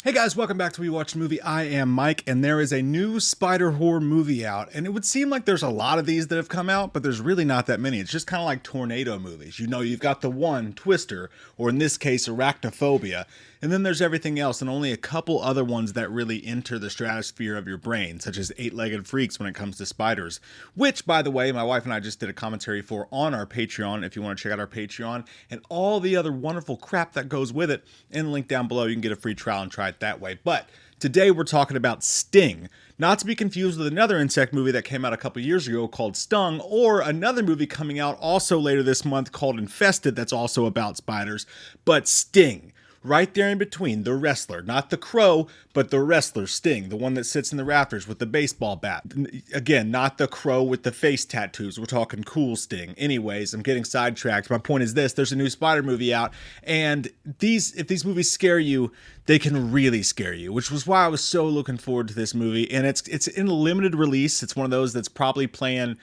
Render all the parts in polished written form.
Hey guys, welcome back to We Watch Movie. I am Mike, and there is a new spider horror movie out. And it would seem like there's a lot of these that have come out, but there's really not that many. It's just kind of like tornado movies. You know, you've got the one, Twister, or in this case, Arachnophobia. And then there's everything else, and only a couple other ones that really enter the stratosphere of your brain, such as Eight-Legged Freaks when it comes to spiders. Which, by the way, my wife and I just did a commentary for on our Patreon, if you want to check out our Patreon, and all the other wonderful crap that goes with it. In the link down below, you can get a free trial and try it that way. But today we're talking about Sting, not to be confused with another insect movie that came out a couple years ago called Stung, or another movie coming out also later this month called Infested that's also about spiders, but Sting. Right there in between, the wrestler, not the crow, but the wrestler, Sting, the one that sits in the rafters with the baseball bat. Again, not the crow with the face tattoos. We're talking cool Sting. Anyways, I'm getting sidetracked. My point is this: there's a new Spider movie out, and if these movies scare you, they can really scare you, which was why I was so looking forward to this movie. And it's in a limited release. It's one of those that's probably playing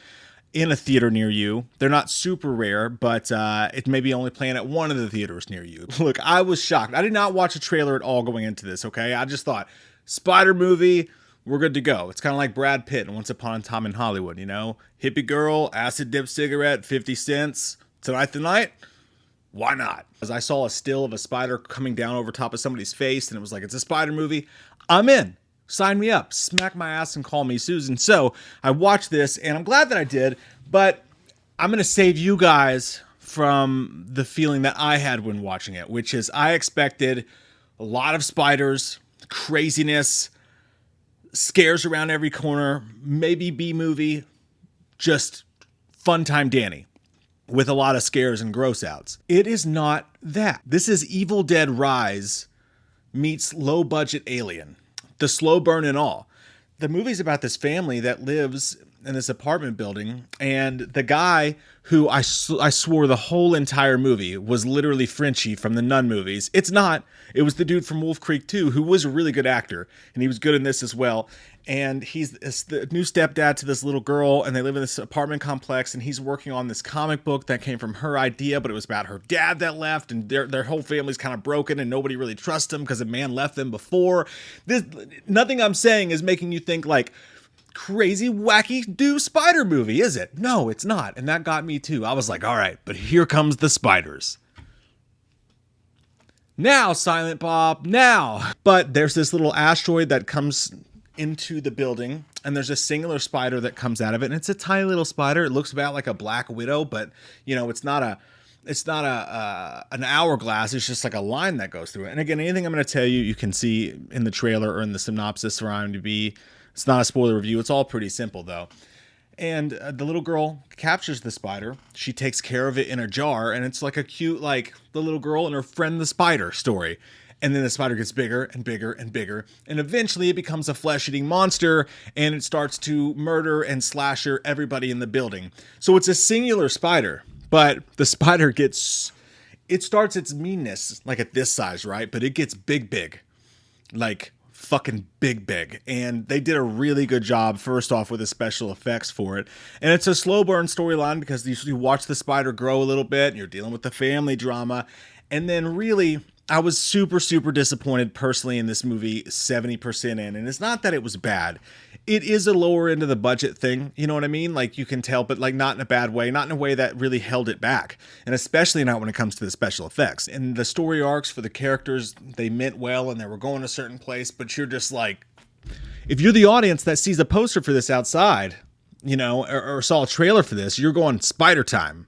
in a theater near you. They're not super rare, but it may be only playing at one of the theaters near you. Look, I was shocked. I did not watch a trailer at all going into this, okay? I just thought, Spider movie, we're good to go. It's kind of like Brad Pitt and Once Upon a Time in Hollywood, you know? Hippie girl, acid dip cigarette, 50 cents. Tonight the night? Why not? As I saw a still of a spider coming down over top of somebody's face, and it was like, it's a spider movie. I'm in. Sign me up, smack my ass and call me Susan. So I watched this and I'm glad that I did, but I'm going to save you guys from the feeling that I had when watching it, which is I expected a lot of spiders, craziness, scares around every corner, maybe B-movie, just fun time Danny with a lot of scares and gross outs. It is not that. This is Evil Dead Rise meets low budget Alien. The slow burn and all. The movie's about this family that lives in this apartment building, and the guy who I swore the whole entire movie was literally Frenchie from the Nun movies. It's not. It was the dude from Wolf Creek 2 who was a really good actor, and he was good in this as well. And he's the new stepdad to this little girl, and they live in this apartment complex, and he's working on this comic book that came from her idea, but it was about her dad that left, and their whole family's kind of broken, and nobody really trusts him because a man left them before. Nothing I'm saying is making you think like, crazy, wacky, do spider movie, is it? No, it's not. And that got me too. I was like, all right, but here comes the spiders. Now, Silent Bob, now. But there's this little asteroid that comes into the building, and there's a singular spider that comes out of it, and it's a tiny little spider. It looks about like a black widow, but you know, it's not an hourglass. It's just like a line that goes through it. And again, anything I'm going to tell you, you can see in the trailer or in the synopsis or IMDb. It's not a spoiler review. It's all pretty simple though. And the little girl captures the spider. She takes care of it in a jar, and it's like a cute, like the little girl and her friend the spider story. And then the spider gets bigger and bigger and bigger, and eventually it becomes a flesh-eating monster, and it starts to murder and slasher everybody in the building. So it's a singular spider, but the spider it starts its meanness like at this size, right? But it gets big, like fucking big. And they did a really good job, first off, with the special effects for it. And it's a slow burn storyline because you watch the spider grow a little bit, and you're dealing with the family drama. And then really, I was super disappointed personally in this movie 70% in. And it's not that it was bad. It is a lower end of the budget thing. You know what I mean? Like, you can tell, but like not in a bad way, not in a way that really held it back. And especially not when it comes to the special effects. And the story arcs for the characters, they meant well and they were going a certain place, but you're just like, if you're the audience that sees a poster for this outside, you know, or saw a trailer for this, you're going spider time.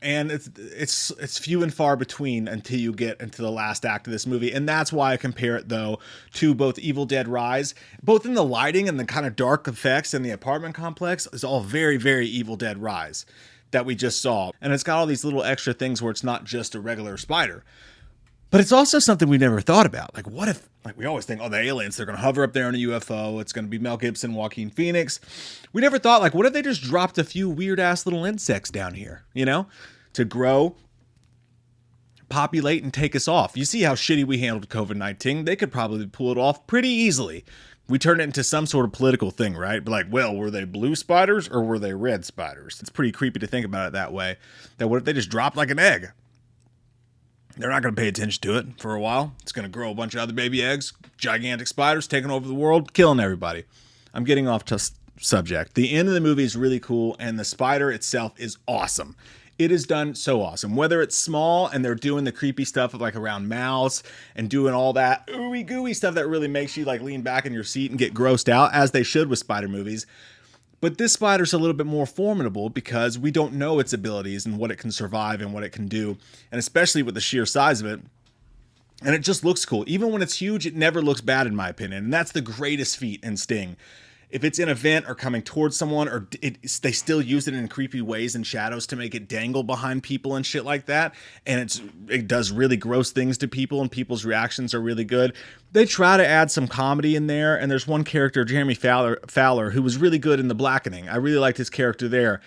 And it's few and far between until you get into the last act of this movie. And that's why I compare it though to both Evil Dead Rise, both in the lighting and the kind of dark effects in the apartment complex is all very Evil Dead Rise that we just saw. And it's got all these little extra things where it's not just a regular spider. But it's also something we never thought about. Like, what if, like, we always think, oh, the aliens, they're going to hover up there in a UFO. It's going to be Mel Gibson, Joaquin Phoenix. We never thought, like, what if they just dropped a few weird-ass little insects down here, you know, to grow, populate, and take us off. You see how shitty we handled COVID-19. They could probably pull it off pretty easily. We turned it into some sort of political thing, right? But like, well, were they blue spiders or were they red spiders? It's pretty creepy to think about it that way. That what if they just dropped like an egg? They're not going to pay attention to it for a while. It's going to grow a bunch of other baby eggs, gigantic spiders taking over the world, killing everybody. I'm getting off to subject. The end of the movie is really cool, and the spider itself is awesome. It is done so awesome. Whether it's small and they're doing the creepy stuff of like around mouths and doing all that ooey gooey stuff that really makes you like lean back in your seat and get grossed out, as they should with spider movies. But this spider's a little bit more formidable because we don't know its abilities and what it can survive and what it can do, and especially with the sheer size of it. And it just looks cool. Even when it's huge, it never looks bad in my opinion. And that's the greatest feat in Sting. If it's in a vent or coming towards someone, or they still use it in creepy ways and shadows to make it dangle behind people and shit like that, and it does really gross things to people, and people's reactions are really good. They try to add some comedy in there, and there's one character, Jeremy Fowler, who was really good in The Blackening. I really liked his character there.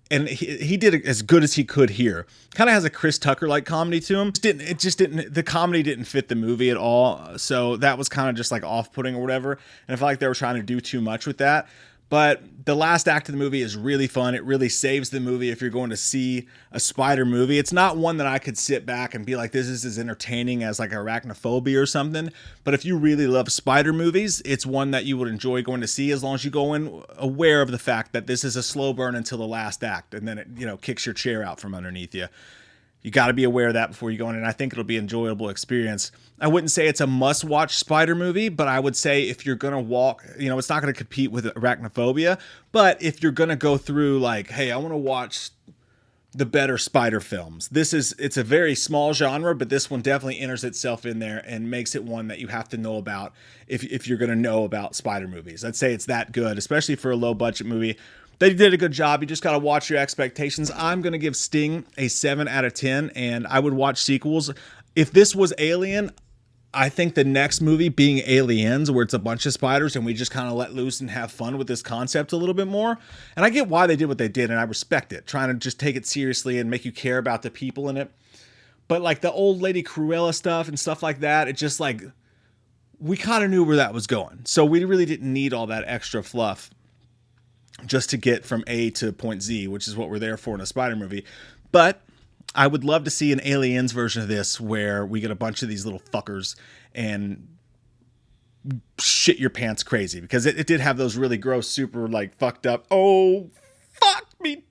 And he did as good as he could here. Kind of has a Chris Tucker-like comedy to him. The comedy didn't fit the movie at all. So that was kind of just like off-putting or whatever. And I felt like they were trying to do too much with that. But the last act of the movie is really fun. It really saves the movie if you're going to see a spider movie. It's not one that I could sit back and be like, this is as entertaining as like Arachnophobia or something. But if you really love spider movies, it's one that you would enjoy going to see, as long as you go in aware of the fact that this is a slow burn until the last act. And then it, kicks your chair out from underneath you. You got to be aware of that before you go in, and I think it'll be an enjoyable experience. I wouldn't say it's a must-watch spider movie, but I would say if you're going to walk, it's not going to compete with Arachnophobia, but if you're going to go through like, hey, I want to watch the better spider films, it's a very small genre, but this one definitely enters itself in there and makes it one that you have to know about if you're going to know about spider movies. I'd say it's that good, especially for a low-budget movie. They did a good job. You just got to watch your expectations. I'm going to give Sting a 7 out of 10, and I would watch sequels. If this was Alien, I think the next movie being Aliens, where it's a bunch of spiders and we just kind of let loose and have fun with this concept a little bit more. And I get why they did what they did, and I respect it, trying to just take it seriously and make you care about the people in it. But like the old lady Cruella stuff and stuff like that, it just like, we kind of knew where that was going. So we really didn't need all that extra fluff just to get from A to point Z, which is what we're there for in a spider movie. But I would love to see an Aliens version of this where we get a bunch of these little fuckers and shit your pants crazy, because it did have those really gross, super like fucked up, oh fuck me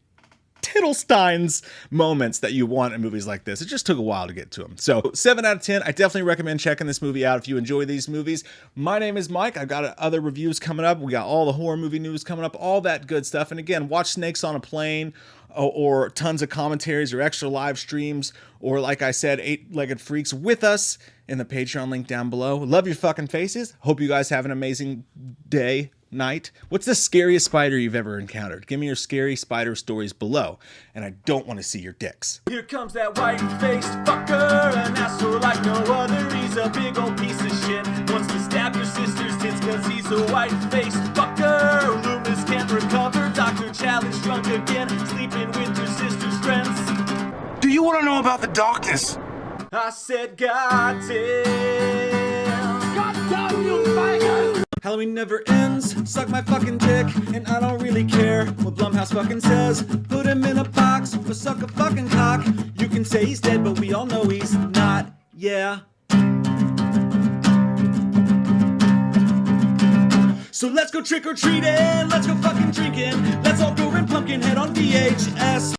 Tittlesteins moments that you want in movies like this. It just took a while to get to them. So 7 out of 10. I definitely recommend checking this movie out if you enjoy these movies. My name is Mike. I've got other reviews coming up. We got all the horror movie news coming up, all that good stuff. And again, watch Snakes on a Plane, or tons of commentaries or extra live streams, or like I said, 8-Legged Freaks with us in the Patreon link down below. Love your fucking faces. Hope you guys have an amazing day, night. What's the scariest spider you've ever encountered? Give me your scary spider stories below, and I don't want to see your dicks. Here comes that white-faced fucker, an asshole like no other. He's a big old piece of shit, wants to stab your sister's tits cause he's a white-faced fucker. Loomis can't recover, Dr. Challenge drunk again, sleeping with your sister's friends. Do you want to know about the darkness? I said goddamn. Goddamn you faggot! Halloween never ends, suck my fucking dick, and I don't really care what Blumhouse fucking says. Put him in a box, or suck a fucking cock. You can say he's dead, but we all know he's not, yeah. So let's go trick-or-treating, let's go fucking drinking, let's all go rent Pumpkinhead on VHS.